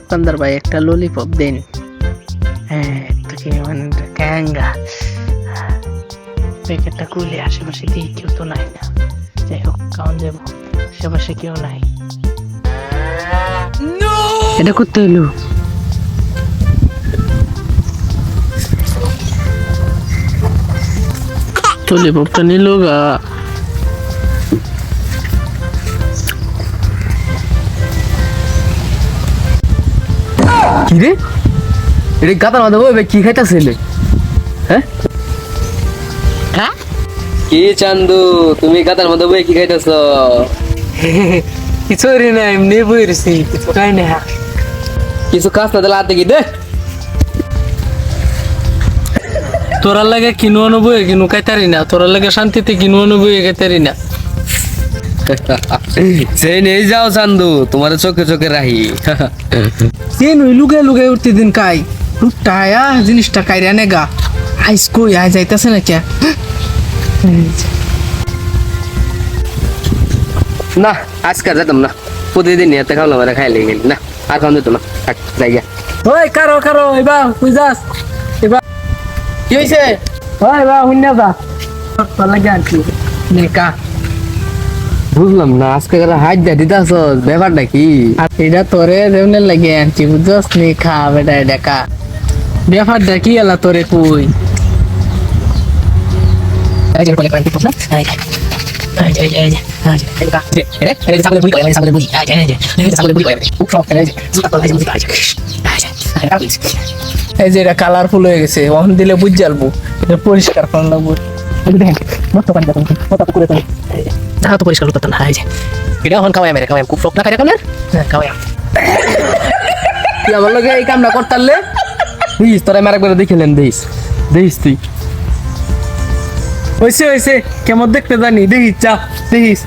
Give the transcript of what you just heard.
দোকানদার ভাই একটা ললিপপ দেন। হ্যাঁ একটা কি মানে ক্যাঙ্গা প্যাকেটটা খুলে আশেপাশে দিয়ে কেউ তো নাই না, যাই হোক কাউন যাবো, আশেপাশে কেউ নাই। এটা করতে এলো ললিপপটা নিল গা। কি রে এটা গাতার মাথা বই কি খাইতাছিলে? হ্যাঁ হ্যাঁ কি চান্দু তুমি গাতার মধ্যে বই কি খাইতেছ? কিছু রে না, এমনি বইরছি, কিছু খাই না। কিছু খাস না তাহলে হাতে কি দে। তোরার লাগে কিনু আনবো কিনু খাইতারি না, তোরার লাগে শান্তিতে কিনু আনবো খাইতারি না। সেই নেই যাও চান্দু তোমার চোখে চোখে রাহি। কেন লুকে লুকে উঠতে দিন কাই লুকটায়া জিনিসটা কাইরা নেগা আইস কই আই যাইতাছে না কে? না আজকাল যেতাম না, প্রতিদিন এতে খাওয়ালাম আর খাই লেগে গেলি না, আর খাওয়া যেত না, থাক জায়গা। ওই কারো কারো এবার কই যাস? এবার কি হয়েছে? ওই বা হুন্না যা তোর লাগে আর কি নেকা। বুঝলাম না আজকে হাত দিয়ে দিতাছ, ব্যাপারটা কি? আর এটা তোরে যেমন লাগে আনছি বুঝছস নি, খা বেটা দেখা ব্যাপারটা কি এলা তোরে কই। এই যে বলে পান্তি পছনা এই যে এই যে এই যে এই যে সাগরে বুড়ি করে সাগরে বুড়ি এই যে সাগরে বুড়ি করে খুব শখ এই যে জুতা পরে এই যে এই যে এটা কালারফুল হয়ে গেছে, ওহন দিলে বুঝ জ্বালবো, এটা পরিষ্কার করা লাগবে। এই দেখেন মত পানি দাও, মত পুকুরে তো যা তো পরিষ্কার করতে না। এই যে এটা হন খাওয়াই মেরে খাওয়াই খুব শখ না খাই রাখেন না খাওয়াই। তুই আমার লগে এই কামটা করতারলে দিস তোরা মেরে একবার দেখিলেন দিস দিস তুই হয়েছে হয়েছে কেমন দেখতে জানি দেখিস, চা দেখিস।